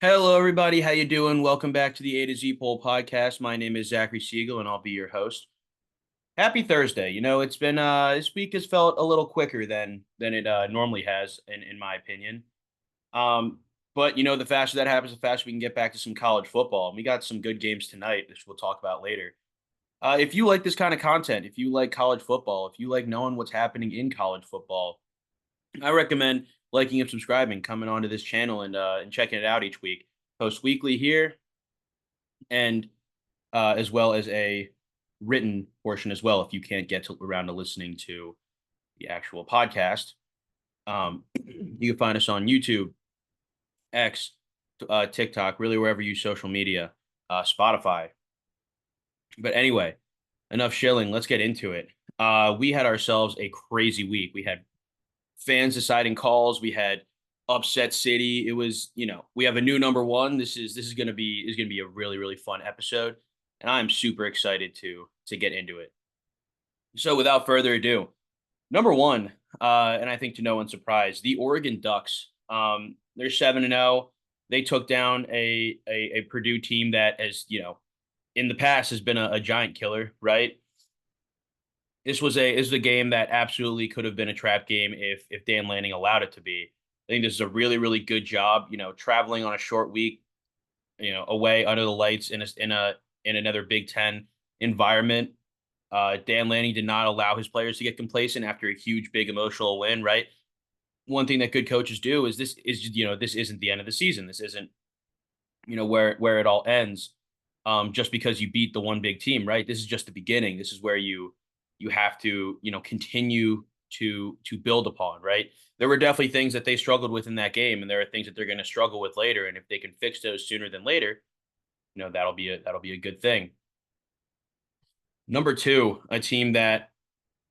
Hello, everybody. How you doing? Welcome back to the A to Z Poll podcast. My name is Zachary Siegel, and I'll be your host. Happy Thursday. It's been this week has felt a little quicker than it normally has, in my opinion. But the faster that happens, the faster we can get back to some college football. We got some good games tonight, which we'll talk about later. If you like this kind of content, if you like college football, if you like knowing what's happening in college football, I recommend liking and subscribing, coming onto this channel and checking it out each week. Post weekly here, and as well as a written portion as well if you can't around to listening to the actual podcast. You can find us on YouTube, X, TikTok, really wherever you use social media, Spotify. But anyway, enough shilling. Let's get into it. We had ourselves a crazy week. We had fans deciding calls. We had upset city. It was, we have a new number one. This is gonna be a really really fun episode, and I'm super excited to get into it. So without further ado, number one, and I think to no one's surprise, the Oregon Ducks. They're 7-0. They took down a Purdue team that has in the past has been a giant killer, right? This is a game that absolutely could have been a trap game if Dan Lanning allowed it to be. I think this is a really really good job. Traveling on a short week, away under the lights in another Big Ten environment. Dan Lanning did not allow his players to get complacent after a huge big emotional win. Right. One thing that good coaches do is this isn't the end of the season. This isn't where it all ends. Just because you beat the one big team, right? This is just the beginning. This is where you have to continue to build upon, right? There were definitely things that they struggled with in that game, and there are things that they're going to struggle with later. And if they can fix those sooner than later, that'll be a good thing. Number two, a team that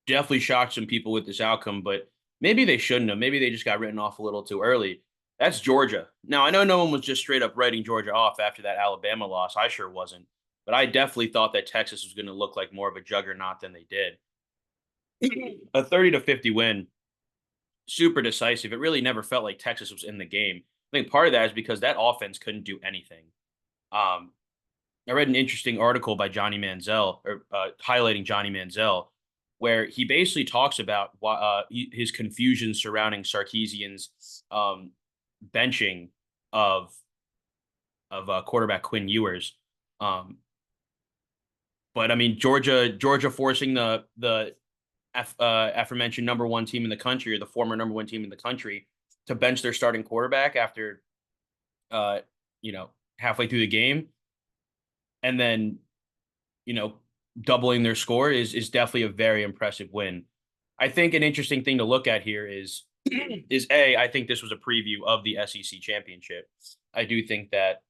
definitely shocked some people with this outcome, but maybe they shouldn't have. Maybe they just got written off a little too early. That's Georgia. Now, I know no one was just straight up writing Georgia off after that Alabama loss. I sure wasn't. But I definitely thought that Texas was going to look like more of a juggernaut than they did. A 30-50 win, super decisive. It really never felt like Texas was in the game. I think part of that is because that offense couldn't do anything. Um, I read an interesting article by Johnny Manziel, or highlighting Johnny Manziel, where he basically talks about his confusion surrounding Sarkisian's benching of quarterback Quinn Ewers. Um, but I mean, Georgia forcing the aforementioned number one team in the country, or the former number one team in the country, to bench their starting quarterback after uh, halfway through the game, and then you know, doubling their score is definitely a very impressive win. I think an interesting thing to look at here is I think this was a preview of the SEC championship. I do think that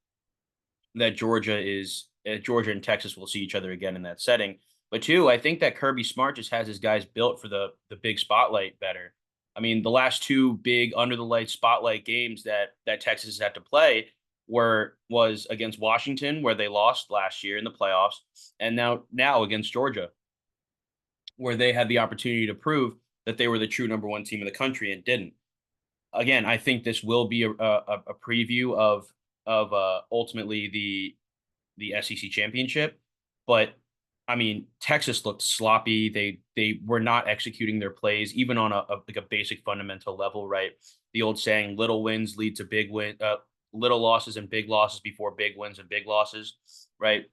Georgia and Texas will see each other again in that setting. But two, I think that Kirby Smart just has his guys built for the big spotlight better. I mean, the last two big under the light spotlight games that Texas had to play was against Washington, where they lost last year in the playoffs, and now against Georgia, where they had the opportunity to prove that they were the true number one team in the country and didn't. Again, I think this will be a preview of ultimately the SEC championship, but I mean, Texas looked sloppy. They were not executing their plays, even on like a basic fundamental level, right? The old saying, "Little wins lead to big win, little losses and big losses before big wins and big losses," right?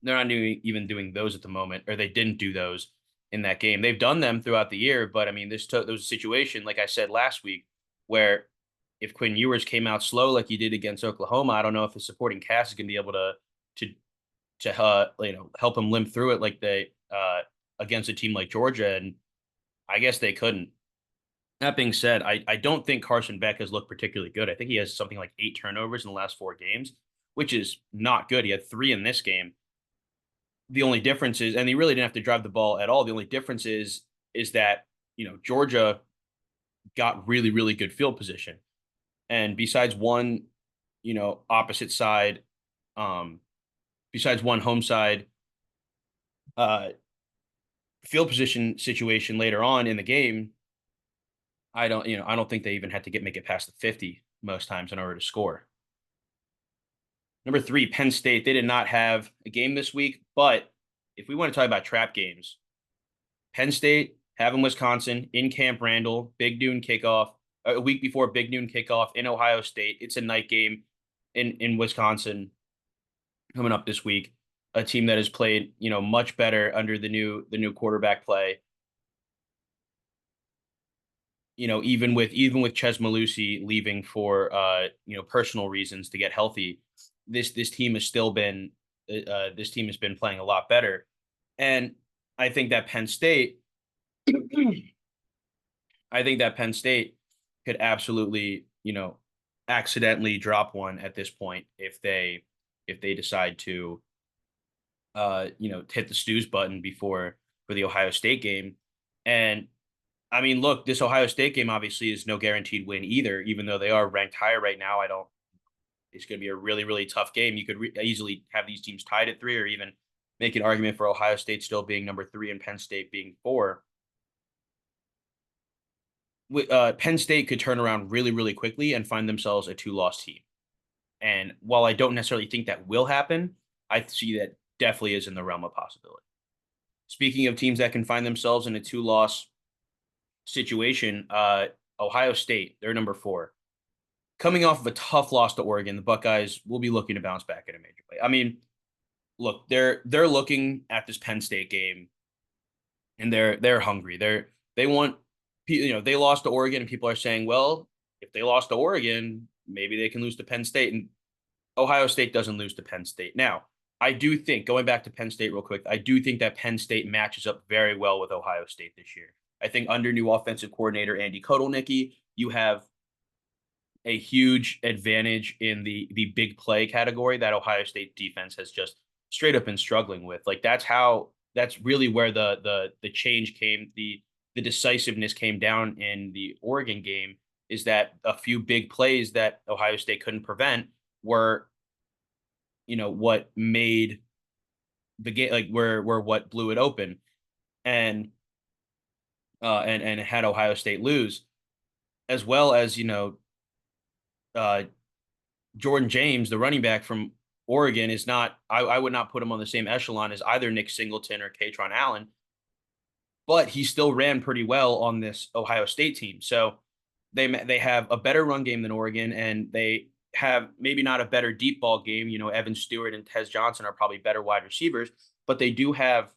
They're not even doing those at the moment, or they didn't do those in that game. They've done them throughout the year, but I mean, there was a situation, like I said last week, where if Quinn Ewers came out slow like he did against Oklahoma, I don't know if the supporting cast is going to be able to help him limp through it like they against a team like Georgia, and I guess they couldn't. That being said, I don't think Carson Beck has looked particularly good. I think he has something like 8 turnovers in the last 4 games, which is not good. He had 3 in this game. The only difference is, and he really didn't have to drive the ball at all. The only difference is that Georgia got really really good field position, and opposite side, um, besides one home side uh, field position situation later on in the game, I don't think they even had to make it past the 50 most times in order to score. Number three, Penn State. They did not have a game this week, but if we want to talk about trap games, Penn State having Wisconsin in Camp Randall, big noon kickoff, a week before big noon kickoff in Ohio State. It's a night game in Wisconsin coming up this week. A team that has played, much better under the new quarterback play. Even with Ches Malusi leaving for personal reasons to get healthy, this team has still been this team has been playing a lot better. And I think that Penn State I think that Penn State could absolutely, accidentally drop one at this point if they decide to hit the snooze button before for the Ohio State game. And I mean, look, this Ohio State game obviously is no guaranteed win either, even though they are ranked higher right now. I don't It's going to be a really, really tough game. You could easily have these teams tied at 3, or even make an argument for Ohio State still being number 3 and Penn State being 4. Penn State could turn around really, really quickly and find themselves a 2-loss team. And while I don't necessarily think that will happen, I see that definitely is in the realm of possibility. Speaking of teams that can find themselves in a 2-loss situation, Ohio State, they're number 4. Coming off of a tough loss to Oregon, the Buckeyes will be looking to bounce back in a major way. I mean, look, they're looking at this Penn State game and they're hungry. They want, they lost to Oregon and people are saying, well, if they lost to Oregon, maybe they can lose to Penn State. And Ohio State doesn't lose to Penn State. Now, I do think, going back to Penn State real quick, I do think that Penn State matches up very well with Ohio State this year. I think under new offensive coordinator Andy Kotelnicki, you have a huge advantage in the big play category that Ohio State defense has just straight up been struggling with. Like that's really where the change came, the decisiveness came down in the Oregon game, is that a few big plays that Ohio State couldn't prevent were, what made the game, like were what blew it open, and and had Ohio State lose, as well as uh, Jordan James, the running back from Oregon, is not. I would not put him on the same echelon as either Nick Singleton or Katron Allen, but he still ran pretty well on this Ohio State team. So they have a better run game than Oregon, and they have maybe not a better deep ball game. Evan Stewart and Tez Johnson are probably better wide receivers, but they do have.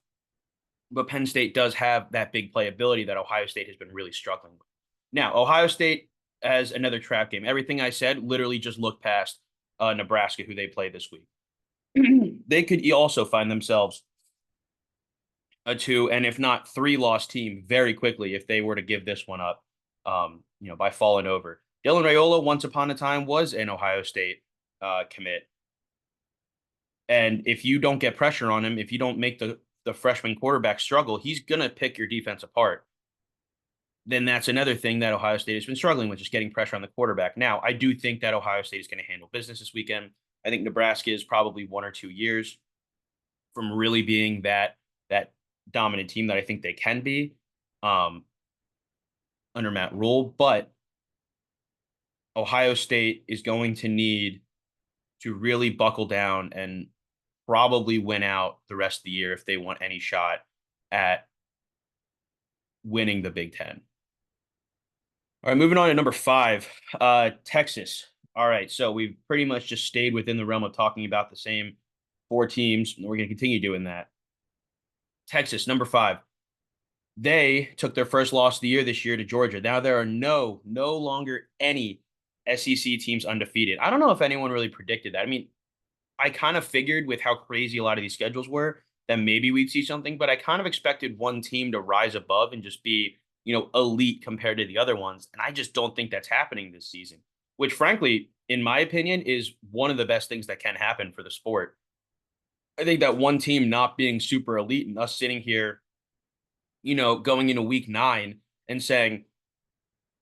But Penn State does have that big playability that Ohio State has been really struggling with. Now, Ohio State has another trap game. Everything I said, literally just look past Nebraska, who they play this week. They could also find themselves a 2, and if not 3-loss team very quickly if they were to give this one up, by falling over. Dylan Raiola, once upon a time, was an Ohio State commit. And if you don't get pressure on him, if you don't make the freshman quarterback struggle, he's going to pick your defense apart. Then that's another thing that Ohio State has been struggling with, just getting pressure on the quarterback. Now, I do think that Ohio State is going to handle business this weekend. I think Nebraska is probably 1 or 2 years from really being that dominant team that I think they can be under Matt Rule. But Ohio State is going to need to really buckle down and probably win out the rest of the year if they want any shot at winning the Big Ten. All right, moving on to number 5, Texas. All right, so we've pretty much just stayed within the realm of talking about the same 4 teams, and we're going to continue doing that. Texas, number 5. They took their first loss of the year this year to Georgia. Now there are no longer any SEC teams undefeated. I don't know if anyone really predicted that. I mean, I kind of figured with how crazy a lot of these schedules were that maybe we'd see something, but I kind of expected one team to rise above and just be, elite compared to the other ones. And I just don't think that's happening this season, which frankly, in my opinion, is one of the best things that can happen for the sport. I think that one team not being super elite and us sitting here, going into week 9 and saying,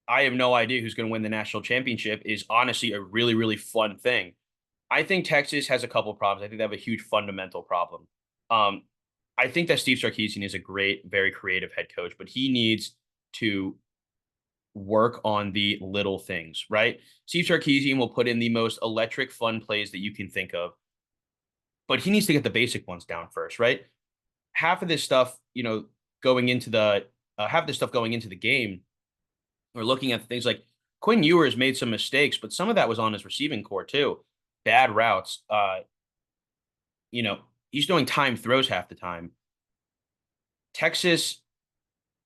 I have no idea who's going to win the national championship is honestly a really, really fun thing. I think Texas has a couple of problems. I think they have a huge fundamental problem. I think that Steve Sarkisian is a great, very creative head coach, but he needs to work on the little things, right? Steve Sarkisian will put in the most electric, fun plays that you can think of, but he needs to get the basic ones down first, right? Half of this stuff, going into the half this stuff going into the game, or looking at things like Quinn Ewers made some mistakes, but some of that was on his receiving core too. Bad routes. You know, he's doing time throws half the time. Texas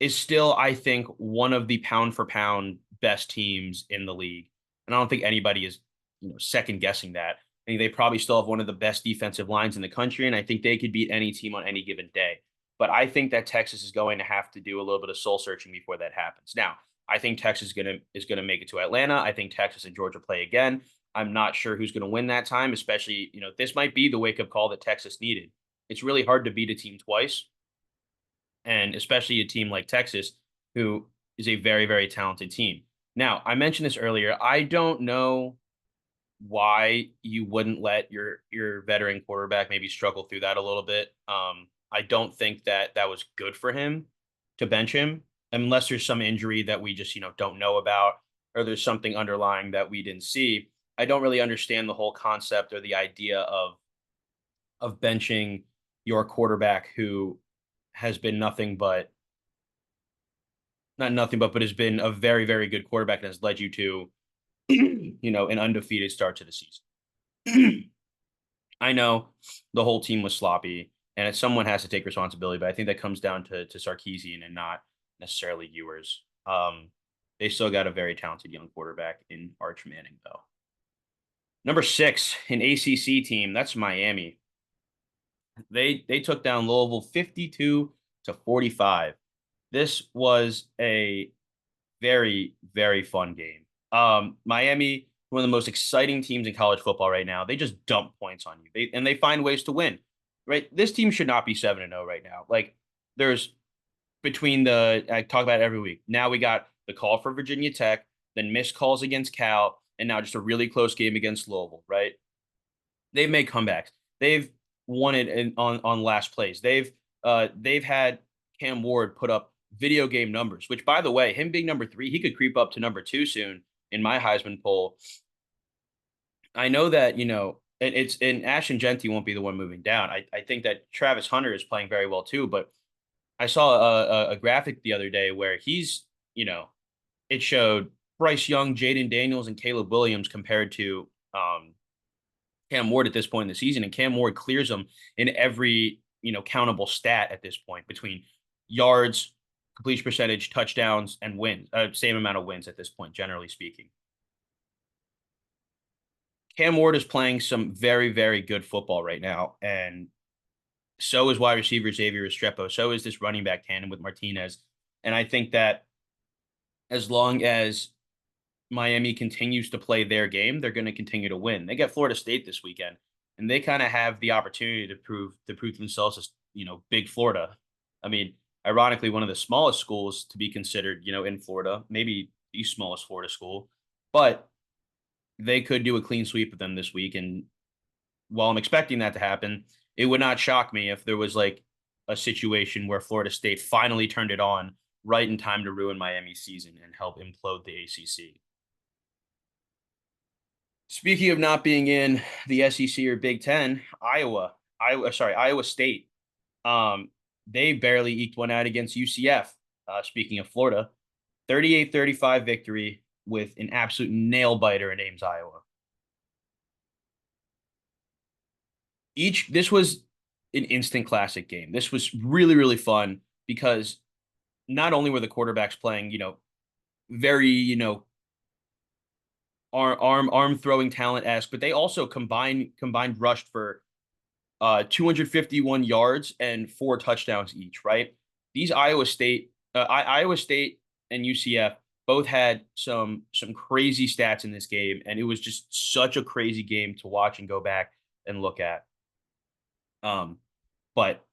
is still, I think, one of the pound for pound best teams in the league. And I don't think anybody is, second guessing that. I think they probably still have one of the best defensive lines in the country, and I think they could beat any team on any given day. But I think that Texas is going to have to do a little bit of soul searching before that happens. Now, I think Texas is gonna make it to Atlanta. I think Texas and Georgia play again. I'm not sure who's going to win that time, especially, this might be the wake up call that Texas needed. It's really hard to beat a team twice, and especially a team like Texas, who is a very, very talented team. Now, I mentioned this earlier. I don't know why you wouldn't let your veteran quarterback maybe struggle through that a little bit. I don't think that that was good for him to bench him unless there's some injury that we just don't know about, or there's something underlying that we didn't see. I don't really understand the whole concept or the idea of benching your quarterback who has been nothing but not nothing but has been a very, very good quarterback and has led you to an undefeated start to the season. I know the whole team was sloppy, and someone has to take responsibility, but I think that comes down to Sarkeesian and not necessarily Ewers. They still got a very talented young quarterback in Arch Manning, though. Number 6, an ACC team. That's Miami. They took down Louisville 52-45. This was a very, very fun game. Miami, one of the most exciting teams in college football right now. They just dump points on you. They find ways to win. Right? This team should not be 7-0 right now. Like, there's between I talk about it every week. Now we got the call for Virginia Tech, then missed calls against Cal, and now just a really close game against Louisville, right? They've made comebacks. They've won it on last plays. They've had Cam Ward put up video game numbers, which, by the way, him being number 3, he could creep up to number 2 soon in my Heisman poll. I know that, and Ashton Genty won't be the one moving down. I think that Travis Hunter is playing very well too, but I saw a graphic the other day where it showed Bryce Young, Jaden Daniels, and Caleb Williams compared to Cam Ward at this point in the season, and Cam Ward clears them in every countable stat at this point, between yards, completion percentage, touchdowns, and wins. Same amount of wins at this point, generally speaking. Cam Ward is playing some very, very good football right now, and so is wide receiver Xavier Restrepo. So is this running back tandem with Martinez. And I think that as long as Miami continues to play their game, they're going to continue to win. They get Florida State this weekend, and they kind of have the opportunity to prove themselves as big Florida. I mean, ironically, one of the smallest schools to be considered, in Florida, maybe the smallest Florida school, but they could do a clean sweep of them this week. And while I'm expecting that to happen, it would not shock me if there was like a situation where Florida State finally turned it on right in time to ruin Miami's season and help implode the ACC. Speaking of not being in the SEC or Big Ten, Iowa State. They barely eked one out against UCF. Speaking of Florida, 38-35 victory with an absolute nail biter in Ames, Iowa. This was an instant classic game. This was really, really fun because not only were the quarterbacks playing, very, arm throwing talent esque, but they also combined rushed for 251 yards and 4 touchdowns each. Right? These Iowa State and UCF both had some crazy stats in this game, and it was just such a crazy game to watch and go back and look at. But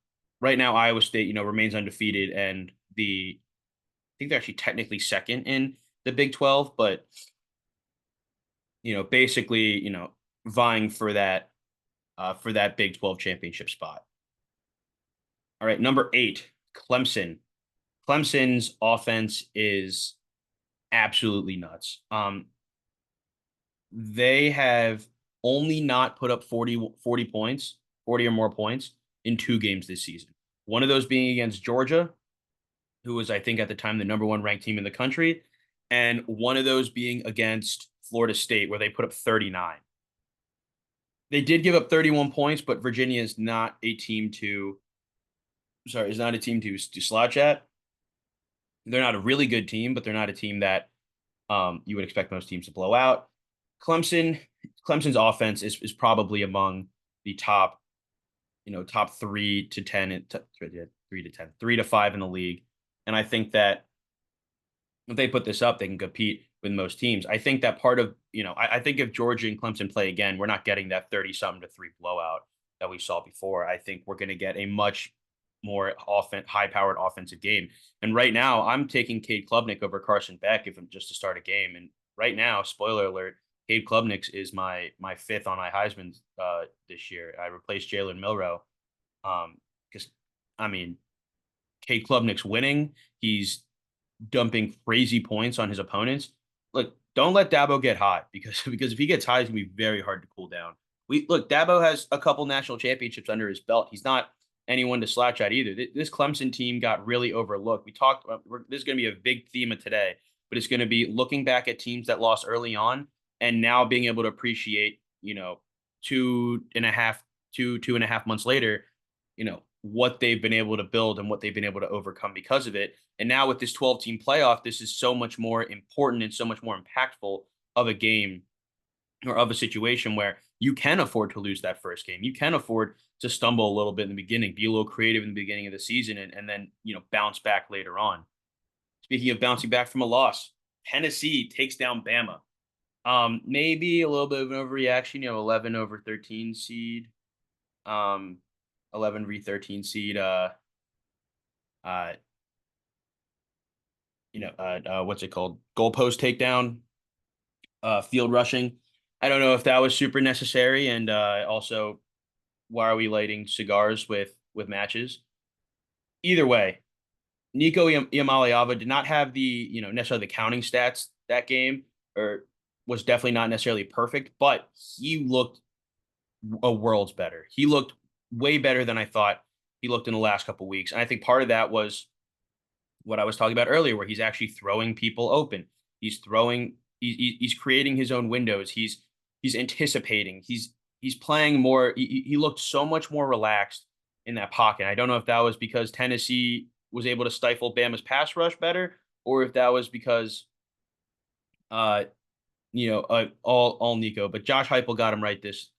right now Iowa State, remains undefeated, and I think they're actually technically second in the Big 12, but basically, vying for that Big 12 championship spot. All right, number 8, Clemson. Clemson's offense is absolutely nuts. They have only not put up 40 points, 40 or more points in 2 games this season. One of those being against Georgia, who was, I think, at the time the number one ranked team in the country, and one of those being against Florida State, where they put up 39. They did give up 31 points, but Virginia is not a team to, sorry, is not a team to slouch at. They're not a really good team, but they're not a team that you would expect most teams to blow out. Clemson, Clemson's offense is probably among the top, top 3 to 10, 3 to 10, 3 to 5 in the league. And I think that if they put this up, they can compete with most teams. I think that part of, I think if Georgia and Clemson play again, we're not getting that 30 something to 3 blowout that we saw before. I think we're going to get a much more high powered offensive game. And right now, I'm taking Cade Klubnik over Carson Beck if I'm just to start a game. And right now, spoiler alert, Cade Klubnik is my fifth on my Heisman this year. I replaced Jalen Milrow because I mean, Cade Klubnik's winning. He's dumping crazy points on his opponents. Look, don't let Dabo get hot because if he gets hot, it's gonna be very hard to cool down. Dabo has a couple national championships under his belt. He's not anyone to slouch at either. This Clemson team got really overlooked. We talked. This is going to be a big theme of today, but it's going to be looking back at teams that lost early on and now being able to appreciate, 2.5 months later, what they've been able to build and what they've been able to overcome because of it. And now with this 12-team playoff, this is so much more important and so much more impactful of a game or of a situation where you can afford to lose that first game. You can afford to stumble a little bit in the beginning, be a little creative in the beginning of the season, and then, bounce back later on. Speaking of bouncing back from a loss, Tennessee takes down Bama. Maybe a little bit of an overreaction, 11 over 13 seed. 11 v 13 seed. Uh, what's it called? Goalpost takedown, field rushing. I don't know if that was super necessary, and also, why are we lighting cigars with matches? Either way, Nico Iamaleava did not have the necessarily the counting stats that game, or was definitely not necessarily perfect, but he looked a worlds better. He looked way better than I thought he looked in the last couple of weeks, and I think part of that was what I was talking about earlier, where he's actually throwing people open. He's throwing. He's creating his own windows. He's anticipating. He's playing more. He looked so much more relaxed in that pocket. I don't know if that was because Tennessee was able to stifle Bama's pass rush better, or if that was because uh all Nico. But Josh Heupel got him right this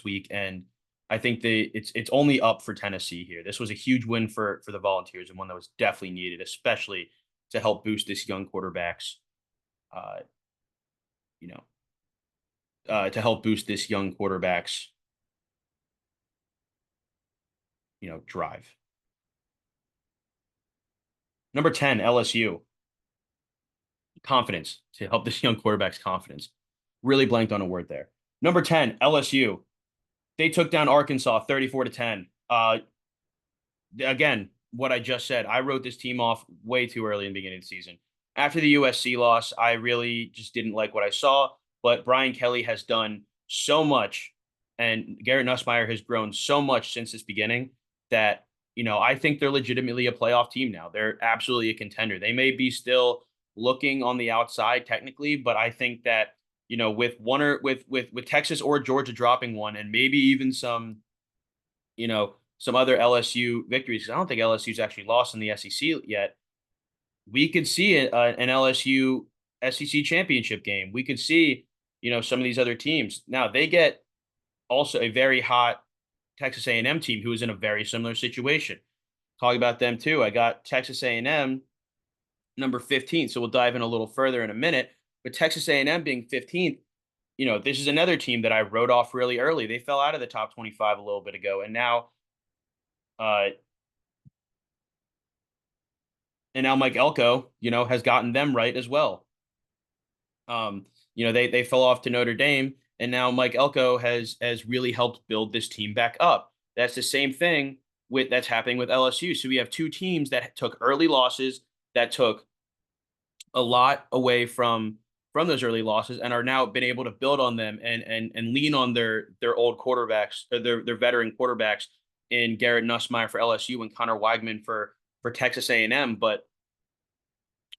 week, and I think it's only up for Tennessee here. This was a huge win for the Volunteers, and one that was definitely needed, especially to help boost this young quarterback's uh you know to help boost this young quarterback's drive. Number 10, LSU. Confidence, to help this young quarterback's confidence. Really blanked on a word there. Number 10, LSU. They took down Arkansas 34 to 10. Again, what I just said, I wrote this team off way too early in the beginning of the season. After the USC loss, I really just didn't like what I saw. But Brian Kelly has done so much, and Garrett Nussmeier has grown so much since this beginning that, I think they're legitimately a playoff team now. They're absolutely a contender. They may be still looking on the outside technically, but I think that, with one or with Texas or Georgia dropping one, and maybe even some other LSU victories, 'cause I don't think LSU's actually lost in the SEC yet. We could see an LSU SEC championship game. We could see, some of these other teams. Now they get also a very hot Texas A&M team who is in a very similar situation. Talk about them too. I got Texas A&M number 15, so we'll dive in a little further in a minute. But Texas A&M being 15th, this is another team that I wrote off really early. They fell out of the top 25 a little bit ago, and now uh, Mike Elko, has gotten them right as well. They fell off to Notre Dame, and now Mike Elko has really helped build this team back up. That's the same thing that's happening with LSU. So we have two teams that took early losses, that took a lot away from those early losses and are now been able to build on them and lean on their old quarterbacks, or their veteran quarterbacks in Garrett Nussmeier for LSU and Connor Weigman for Texas A&M. But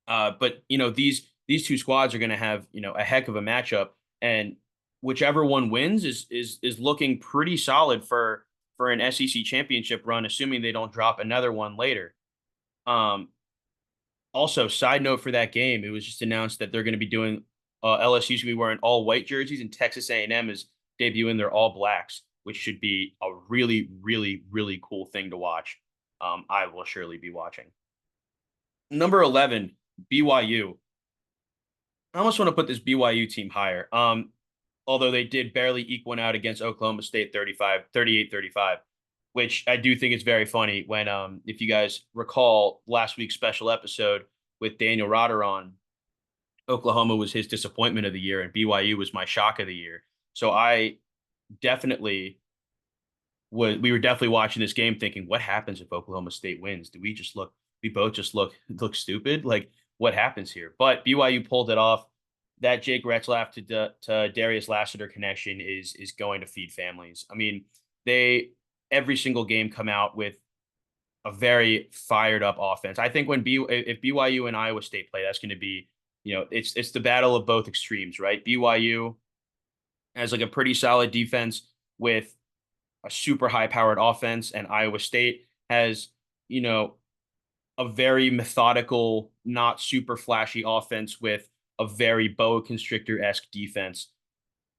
these two squads are going to have a heck of a matchup, and whichever one wins is looking pretty solid for an SEC championship run, assuming they don't drop another one later. Um, Also, side note for that game, it was just announced that they're going to be doing LSU's going to be wearing all white jerseys, and Texas A&M is debuting their all blacks, which should be a really, really, really cool thing to watch. I will surely be watching. Number 11, BYU. I almost want to put this BYU team higher. Although they did barely eke one out against Oklahoma State 38-35, which I do think is very funny when if you guys recall last week's special episode with Daniel Rotter on, Oklahoma was his disappointment of the year and BYU was my shock of the year. So I definitely we were definitely watching this game thinking, what happens if Oklahoma State wins? Do we both just look stupid? Like, what happens here? But BYU pulled it off. That Jake Retzlaff to Darius Lassiter connection is going to feed families. I mean, they every single game come out with a very fired up offense. I think if BYU and Iowa State play, that's going to be, it's the battle of both extremes, right? BYU has like a pretty solid defense with a super high powered offense, and Iowa State has, you know, a very methodical, not super flashy offense with a very boa constrictor esque defense.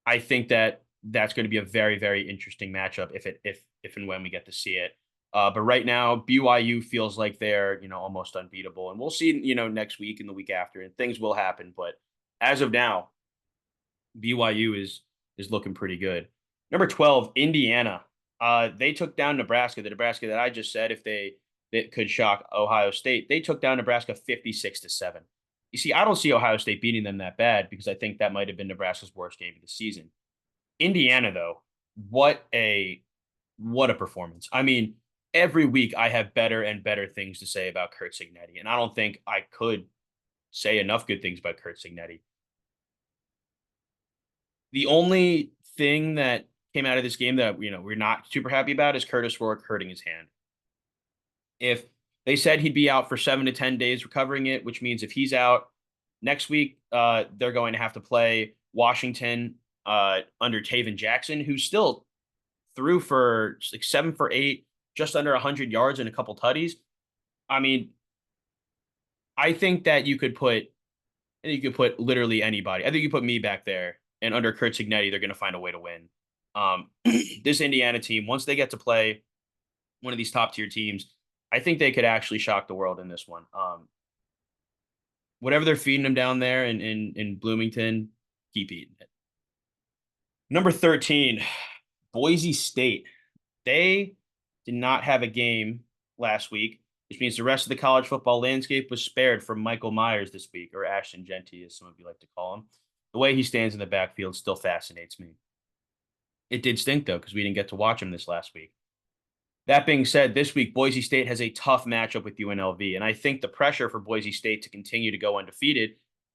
I think that that's going to be a very, very interesting matchup if and when we get to see it. But right now, BYU feels like they're almost unbeatable, and we'll see next week and the week after, and things will happen. But as of now, BYU is looking pretty good. Number 12, Indiana. They took down Nebraska. The Nebraska that I just said, if they could shock Ohio State, they took down Nebraska 56-7. You see, I don't see Ohio State beating them that bad because I think that might have been Nebraska's worst game of the season. Indiana, though, what a performance. I mean, every week I have better and better things to say about Curt Cignetti, and I don't think I could say enough good things about Curt Cignetti. The only thing that came out of this game that we're not super happy about is Curtis Rourke hurting his hand. If they said he'd be out for 7 to 10 days recovering it, which means if he's out next week, they're going to have to play Washington under Taven Jackson, who still threw for like 7 for 8, just under 100 yards and a couple tutties. I mean, I think that you could put literally anybody. I think you put me back there, and under Curt Cignetti, they're going to find a way to win. This Indiana team, once they get to play one of these top tier teams, I think they could actually shock the world in this one. Whatever they're feeding them down there in Bloomington, keep eating it. Number 13, Boise State. They did not have a game last week, which means the rest of the college football landscape was spared from Michael Myers this week, or Ashton Genty, as some of you like to call him. The way he stands in the backfield still fascinates me. It did stink, though, because we didn't get to watch him this last week. That being said, this week, Boise State has a tough matchup with UNLV, and I think the pressure for Boise State to continue to go undefeated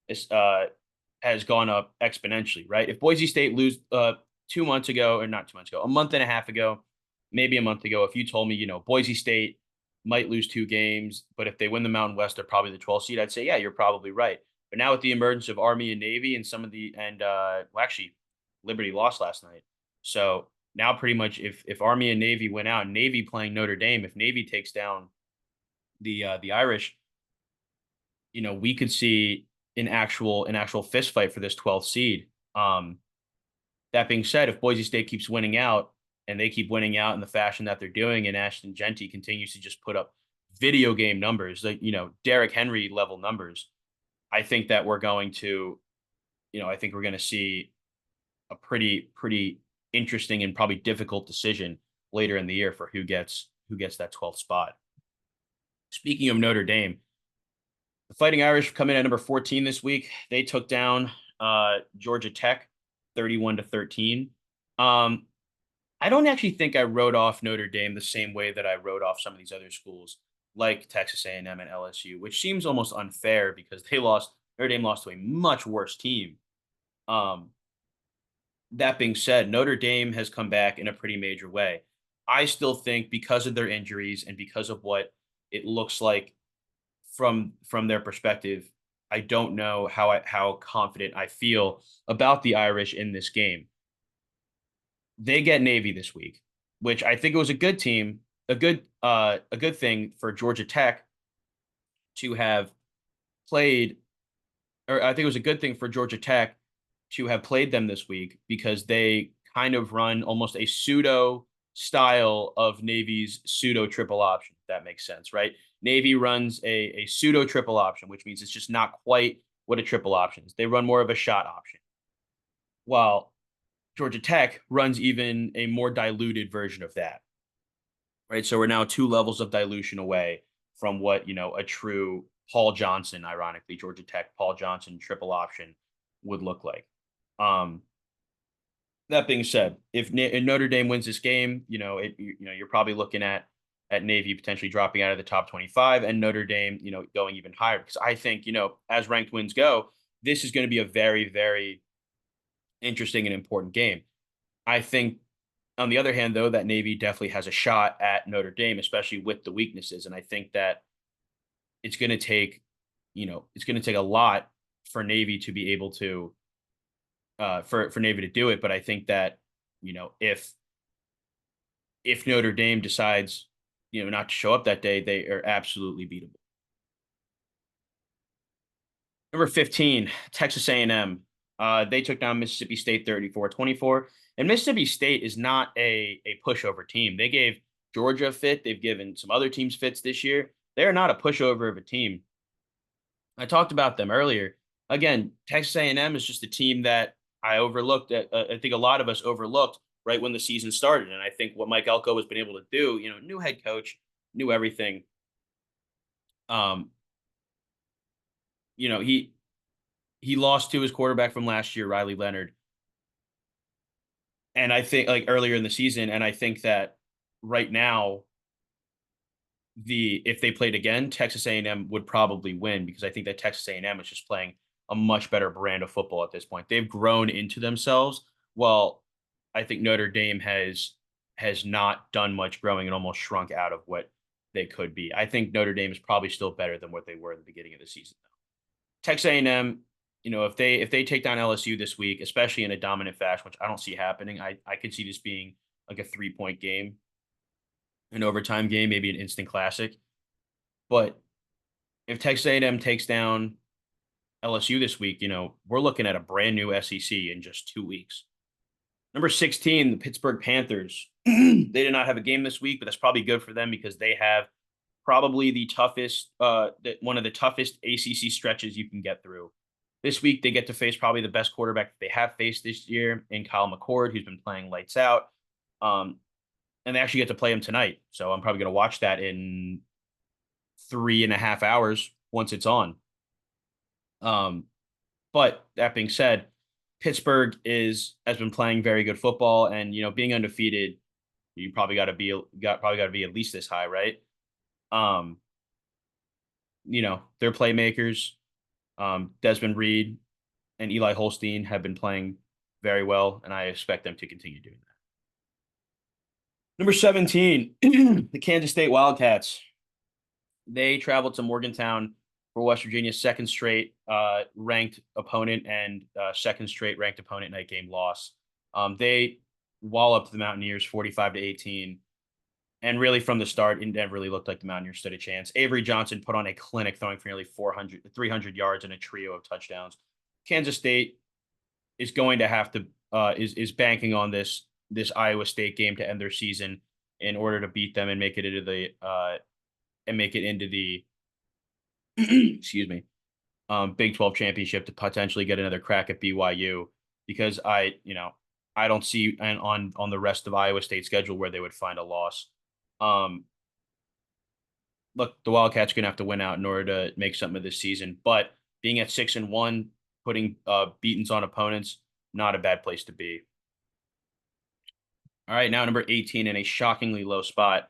has gone up exponentially, right? If Boise State lose 2 months ago, or not 2 months ago, a month and a half ago, maybe a month ago, if you told me, Boise State might lose 2 games, but if they win the Mountain West, they're probably the 12th seed, I'd say, yeah, you're probably right. But now with the emergence of Army and Navy and actually, Liberty lost last night. So now pretty much if Army and Navy went out, Navy playing Notre Dame, if Navy takes down the Irish, we could see an actual fist fight for this 12th seed. That being said, if Boise State keeps winning out and they keep winning out in the fashion that they're doing, and Ashton Genty continues to just put up video game numbers, like Derrick Henry level numbers, I think that we're going to, see a pretty interesting and probably difficult decision later in the year for who gets that 12th spot. Speaking of Notre Dame, the Fighting Irish come in at number 14 this week. They took down Georgia Tech 31-13. I don't actually think I wrote off Notre Dame the same way that I wrote off some of these other schools like Texas A&M and LSU, which seems almost unfair because they lost Notre Dame lost to a much worse team. Um, that being said, Notre Dame has come back in a pretty major way. I still think because of their injuries and because of what it looks like from their perspective, I don't know how confident I feel about the Irish in this game. They get Navy this week, which I think it was a good team, a good thing for Georgia Tech to have played, or I think it was a good thing for Georgia Tech to have played them this week because they kind of run almost a pseudo style of Navy's pseudo triple option. If that makes sense, right? Navy runs a pseudo triple option, which means it's just not quite what a triple option is. They run more of a shot option, while Georgia Tech runs even a more diluted version of that, right? So we're now two levels of dilution away from what, a true Paul Johnson, ironically, Georgia Tech, Paul Johnson triple option would look like. Um, that being said, if Notre Dame wins this game, you're probably looking at Navy potentially dropping out of the top 25 and Notre Dame, going even higher because I think, as ranked wins go, this is going to be a very, very interesting and important game. I think on the other hand, though, that Navy definitely has a shot at Notre Dame, especially with the weaknesses. And I think that it's going to take, it's going to take a lot for Navy to be able to, for Navy to do it. But I think that, if Notre Dame decides, not to show up that day, they are absolutely beatable. Number 15, Texas A&M. They took down Mississippi State 34-24. And Mississippi State is not a pushover team. They gave Georgia a fit. They've given some other teams fits this year. They're not a pushover of a team. I talked about them earlier. Again, Texas A&M is just a team that I overlooked. I think a lot of us overlooked right when the season started. And I think what Mike Elko has been able to do, new head coach, knew everything. Um, you know, he lost to his quarterback from last year, Riley Leonard. And I think like earlier in the season, and I think that right now, if they played again, Texas A&M would probably win because I think that Texas A&M is just playing a much better brand of football at this point. They've grown into themselves. Well, I think Notre Dame has not done much growing and almost shrunk out of what they could be. I think Notre Dame is probably still better than what they were at the beginning of the season. Texas A&M, if they take down LSU this week, especially in a dominant fashion, which I don't see happening, I could see this being like a 3-point game, an overtime game, maybe an instant classic. But if Texas A&M takes down LSU this week, we're looking at a brand new SEC in just 2 weeks. Number 16, the Pittsburgh Panthers. They did not have a game this week, but that's probably good for them because they have probably the toughest, one of the toughest ACC stretches you can get through. This week, they get to face probably the best quarterback they have faced this year in Kyle McCord, who's been playing lights out. And they actually get to play him tonight. So I'm probably going to watch that in 3.5 hours once it's on. But that being said, Pittsburgh has been playing very good football, and being undefeated, you probably got to be at least this high, right? Um, their playmakers, Desmond Reed and Eli Holstein have been playing very well, and I expect them to continue doing that. Number 17, the Kansas State Wildcats. They traveled to Morgantown for West Virginia's second straight ranked opponent and second straight ranked opponent night game loss. They walloped the Mountaineers 45-18. And really from the start, it never really looked like the Mountaineers stood a chance. Avery Johnson put on a clinic throwing for nearly 300 yards and a trio of touchdowns. Kansas State is going to have to is banking on this Iowa State game to end their season in order to beat them and make it into the excuse me, Big 12 championship to potentially get another crack at BYU because I don't see on the rest of Iowa State schedule where they would find a loss. Look, the Wildcats are gonna have to win out in order to make something of this season, but being at 6-1, putting beatings on opponents, not a bad place to be. All right, now number 18 in a shockingly low spot,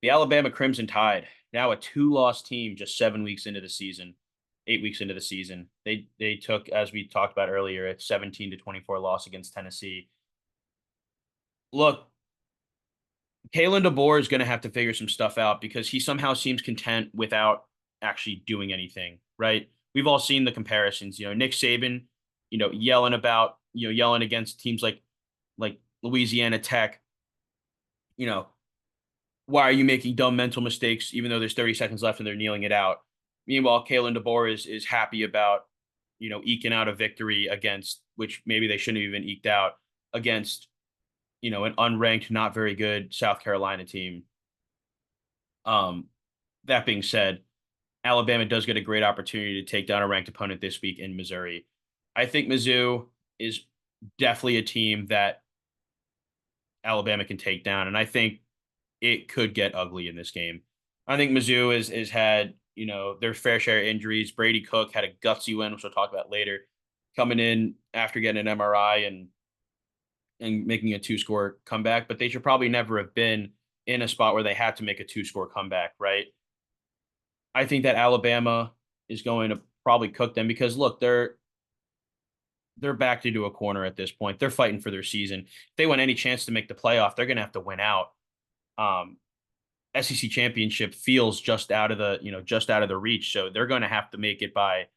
the Alabama Crimson Tide, now a 2-loss team just 7 weeks into the season. 8 weeks into the season. They took, as we talked about earlier, a 17-24 loss against Tennessee. Look, Kalen DeBoer is going to have to figure some stuff out because he somehow seems content without actually doing anything, right? We've all seen the comparisons. Nick Saban, yelling against teams like Louisiana Tech. You know, why are you making dumb mental mistakes even though there's 30 seconds left and they're kneeling it out? Meanwhile, Kalen DeBoer is happy about eking out a victory against, which maybe they shouldn't have even eked out, against an unranked, not very good South Carolina team. Um, that being said, Alabama does get a great opportunity to take down a ranked opponent this week in Missouri. I think Mizzou is definitely a team that Alabama can take down, and I think it could get ugly in this game. I think Mizzou is had their fair share of injuries. Brady Cook had a gutsy win, which we'll talk about later, coming in after getting an MRI and making a two-score comeback. But they should probably never have been in a spot where they had to make a two-score comeback, right? I think that Alabama is going to probably cook them because look, they're backed into a corner at this point. They're fighting for their season. If they want any chance to make the playoff, they're going to have to win out. Um, SEC championship feels just out of the reach. So they're going to have to make it by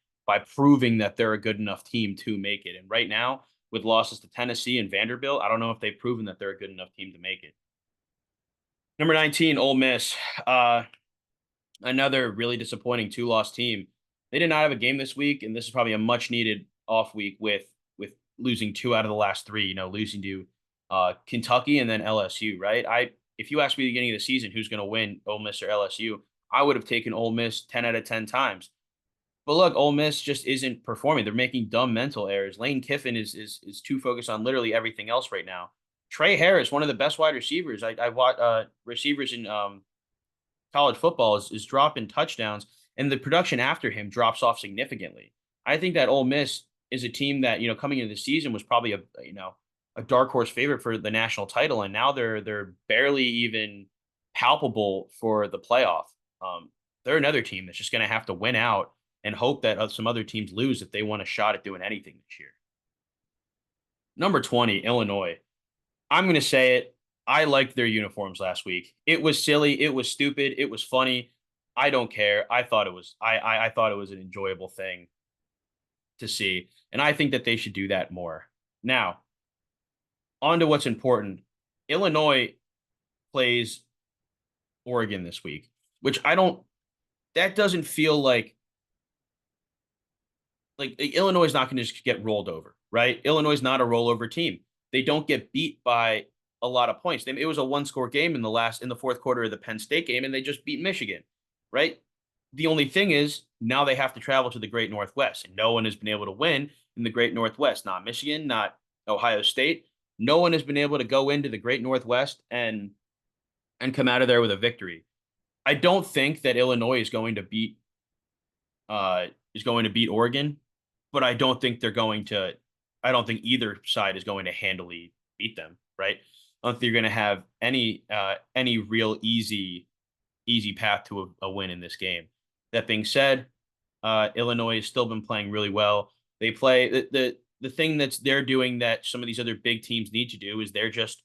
proving that they're a good enough team to make it. And right now, with losses to Tennessee and Vanderbilt, I don't know if they've proven that they're a good enough team to make it. Number 19, Ole Miss. Another really disappointing two-loss team. They did not have a game this week, and this is probably a much-needed off week with losing two out of the last three. Losing to Kentucky and then LSU. Right? If you asked me at the beginning of the season who's going to win, Ole Miss or LSU, I would have taken Ole Miss 10 out of 10 times. But look, Ole Miss just isn't performing. They're making dumb mental errors. Lane Kiffin is too focused on literally everything else right now. Trey Harris, one of the best wide receivers. I watch receivers in college football is dropping touchdowns, and the production after him drops off significantly. I think that Ole Miss is a team that coming into the season was probably a dark horse favorite for the national title, and now they're barely even palpable for the playoff. They're another team that's just going to have to win out and hope that some other teams lose if they want a shot at doing anything this year. Number 20, Illinois. I'm going to say it. I liked their uniforms last week. It was silly. It was stupid. It was funny. I don't care. I thought it was I thought it was an enjoyable thing to see, and I think that they should do that more. Now, on to what's important. Illinois plays Oregon this week, which I don't. That doesn't feel like Illinois is not going to just get rolled over, right? Illinois is not a rollover team. They don't get beat by a lot of points. It was a one-score game in the fourth quarter of the Penn State game, and they just beat Michigan, right? The only thing is now they have to travel to the Great Northwest, and no one has been able to win in the Great Northwest. Not Michigan, not Ohio State. No one has been able to go into the Great Northwest and come out of there with a victory. I don't think that Illinois is going to beat Oregon, but I don't think they're going to. I don't think either side is going to handily beat them. Right? I don't think you're going to have any real easy path to a win in this game. That being said, Illinois has still been playing really well. They play the thing that's they're doing that some of these other big teams need to do is they're just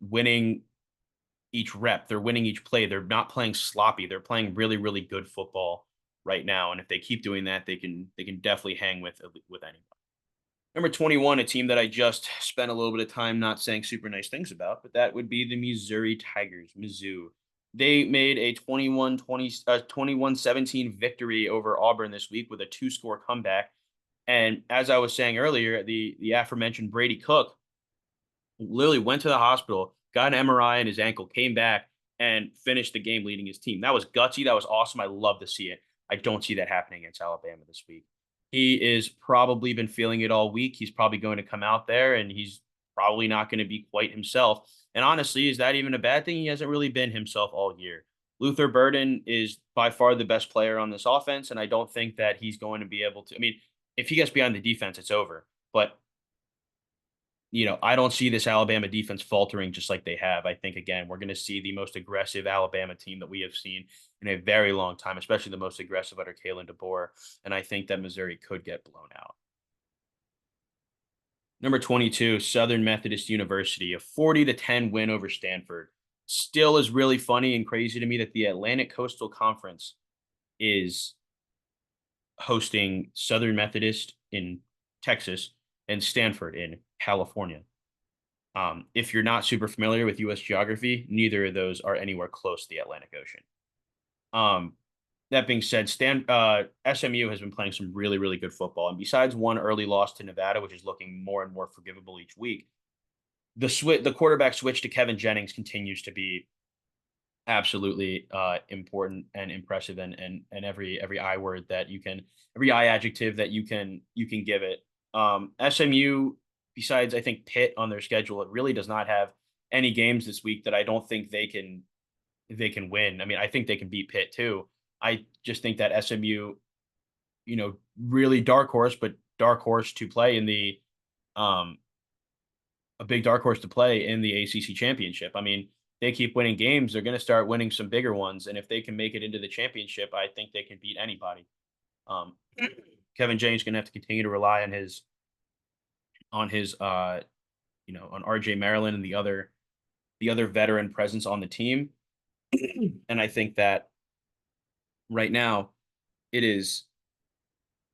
winning each rep. They're winning each play. They're not playing sloppy. They're playing really, really good football right now. And if they keep doing that, they can definitely hang with anybody. Number 21, a team that I just spent a little bit of time not saying super nice things about, but that would be the Missouri Tigers, Mizzou. They made a 21-17 victory over Auburn this week with a two-score comeback. And as I was saying earlier, the aforementioned Brady Cook literally went to the hospital, got an MRI in his ankle, came back, and finished the game leading his team. That was gutsy. That was awesome. I love to see it. I don't see that happening against Alabama this week. He is probably been feeling it all week. He's probably going to come out there and he's probably not going to be quite himself. And honestly, is that even a bad thing? He hasn't really been himself all year. Luther Burden is by far the best player on this offense, and I don't think that he's going to be able to. I mean, if he gets behind the defense, it's over. But I don't see this Alabama defense faltering just like they have. I think, again, we're going to see the most aggressive Alabama team that we have seen in a very long time, especially the most aggressive under Kalen DeBoer. And I think that Missouri could get blown out. Number 22, Southern Methodist University, a 40-10 win over Stanford. Still is really funny and crazy to me that the Atlantic Coastal Conference is hosting Southern Methodist in Texas and Stanford in California. If you're not super familiar with U.S. geography, neither of those are anywhere close to the Atlantic Ocean. Um, that being said, SMU has been playing some really, really good football. And besides one early loss to Nevada, which is looking more and more forgivable each week, the quarterback switch to Kevin Jennings continues to be absolutely important and impressive, and every I word that you can, every I adjective that you can give it. SMU, besides I think Pitt on their schedule, it really does not have any games this week that I don't think they can win. I mean, I think they can beat Pitt too. I just think that SMU, really dark horse, but dark horse to play in the um a big dark horse to play in the ACC championship. I mean, they keep winning games, they're going to start winning some bigger ones, and if they can make it into the championship, I think they can beat anybody. Um, Kevin James going to have to continue to rely on on RJ Maryland and the other veteran presence on the team. And I think that right now it is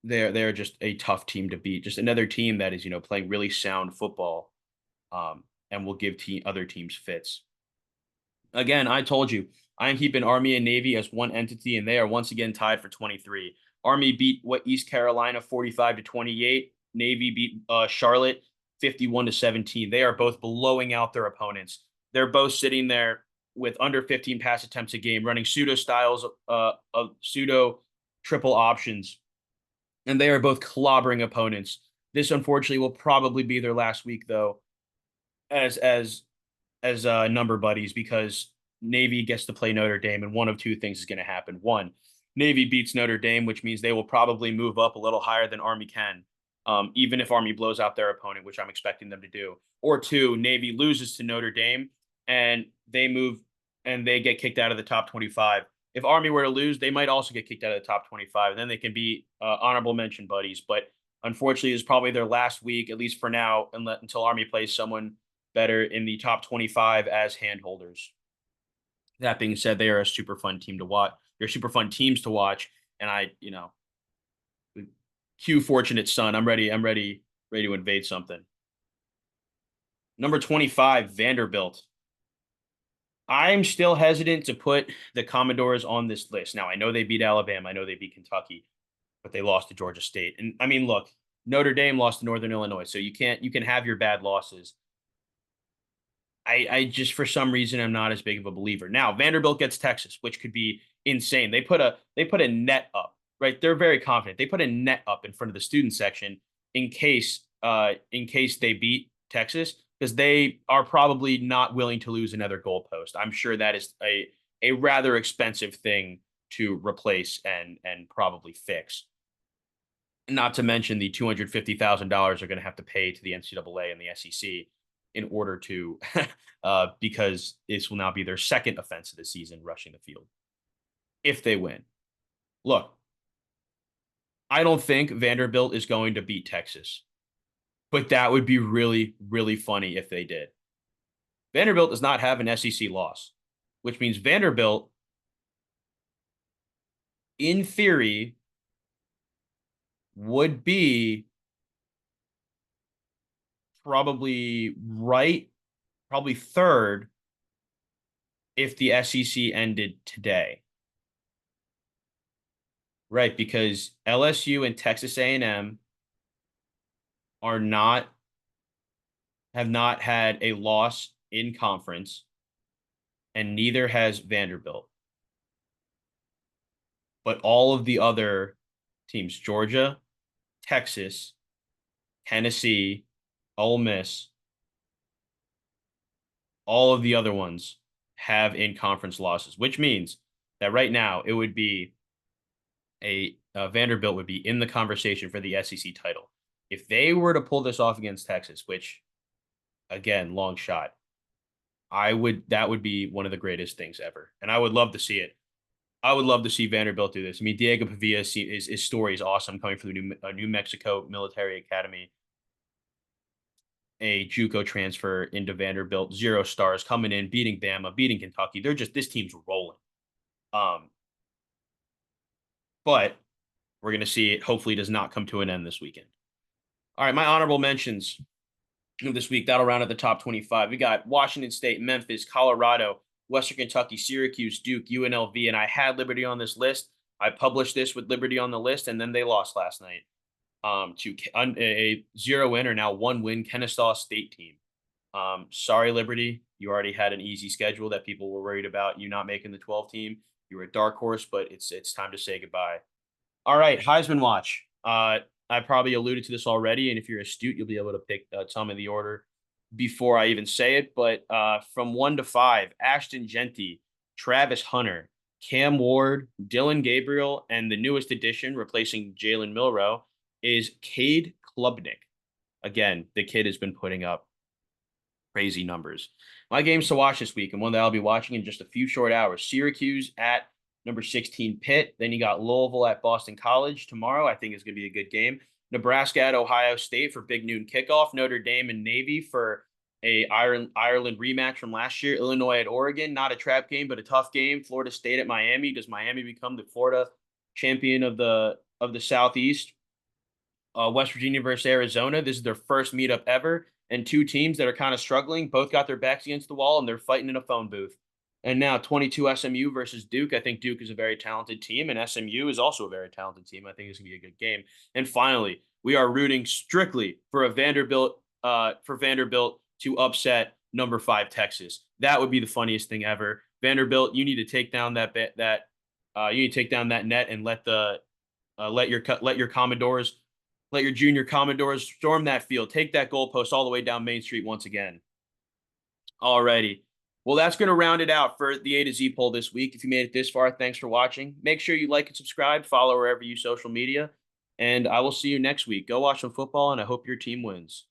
they're just a tough team to beat. Just another team that is, playing really sound football, and will give other teams fits. Again, I told you, I am keeping Army and Navy as one entity, and they are once again tied for 23. Army beat East Carolina 45-28. Navy beat Charlotte 51-17. They are both blowing out their opponents. They're both sitting there with under 15 pass attempts a game, running pseudo styles of pseudo triple options, and they are both clobbering opponents. This unfortunately will probably be their last week though, as number buddies, because Navy gets to play Notre Dame, and one of two things is going to happen. One, Navy beats Notre Dame, which means they will probably move up a little higher than Army can, even if Army blows out their opponent, which I'm expecting them to do. Or two, Navy loses to Notre Dame and they move and they get kicked out of the top 25. If Army were to lose, they might also get kicked out of the top 25, and then they can be honorable mention buddies. But unfortunately, it's probably their last week, at least for now, until Army plays someone better in the top 25 as handholders. That being said, they are a super fun team to watch. They're super fun teams to watch. And cue fortunate son. I'm ready. Ready to invade something. Number 25, Vanderbilt. I'm still hesitant to put the Commodores on this list. Now, I know they beat Alabama. I know they beat Kentucky, but they lost to Georgia State. And I mean, look, Notre Dame lost to Northern Illinois. So you can have your bad losses. I just, for some reason, I'm not as big of a believer. Now, Vanderbilt gets Texas, which could be insane. They put a net up, right? They're very confident. They put a net up in front of the student section in case they beat Texas, because they are probably not willing to lose another goalpost. I'm sure that is a rather expensive thing to replace and probably fix. Not to mention the $250,000 are going to have to pay to the NCAA and the SEC in order to, because this will now be their second offense of the season, rushing the field, if they win. Look, I don't think Vanderbilt is going to beat Texas, but that would be really, really funny if they did. Vanderbilt does not have an SEC loss, which means Vanderbilt, in theory, would be probably third if the SEC ended today. Right, because LSU and Texas A&M have not had a loss in conference, and neither has Vanderbilt. But all of the other teams, Georgia, Texas, Tennessee, Ole Miss, all of the other ones have in-conference losses, which means that right now it would be Vanderbilt would be in the conversation for the SEC title. If they were to pull this off against Texas, which again, long shot. That would be one of the greatest things ever, and I would love to see it. I would love to see Vanderbilt do this. I mean, Diego Pavia, his story is awesome, coming from the New Mexico Military Academy, a JUCO transfer into Vanderbilt, 0 stars, coming in, beating Bama, beating Kentucky. They're just, this team's rolling. Um, but we're gonna see it. Hopefully, does not come to an end this weekend. All right, my honorable mentions of this week. That'll round out the top 25. We got Washington State, Memphis, Colorado, Western Kentucky, Syracuse, Duke, UNLV, and I had Liberty on this list. I published this with Liberty on the list, and then they lost last night to a 0 win or now 1 win Kennesaw State team. Sorry, Liberty. You already had an easy schedule that people were worried about you not making the 12 team. You were a dark horse, but it's time to say goodbye. All right, Heisman watch. I probably alluded to this already, and if you're astute, you'll be able to pick tell me the order before I even say it. But from 1 to 5, Ashton Genty, Travis Hunter, Cam Ward, Dylan Gabriel, and the newest addition replacing Jalen Milrow is Cade Klubnik. Again, the kid has been putting up crazy numbers. My games to watch this week, and one that I'll be watching in just a few short hours: Syracuse at number 16 Pitt. Then you got Louisville at Boston College tomorrow. I think is going to be a good game. Nebraska at Ohio State for big noon kickoff. Notre Dame and Navy for a Ireland rematch from last year. Illinois at Oregon, not a trap game, but a tough game. Florida State at Miami. Does Miami become the Florida champion of the Southeast? West Virginia versus Arizona. This is their first meetup ever, and two teams that are kind of struggling. Both got their backs against the wall, and they're fighting in a phone booth. And now 22 SMU versus Duke. I think Duke is a very talented team, and SMU is also a very talented team. I think it's gonna be a good game. And finally, we are rooting strictly for a Vanderbilt to upset number 5 Texas. That would be the funniest thing ever. Vanderbilt, you need to take down you need to take down that net and let your Commodores, let your junior Commodores storm that field. Take that goalpost all the way down Main Street once again. Alrighty. Well, that's going to round it out for the A to Z poll this week. If you made it this far, thanks for watching. Make sure you like and subscribe, follow wherever you social media, and I will see you next week. Go watch some football, and I hope your team wins.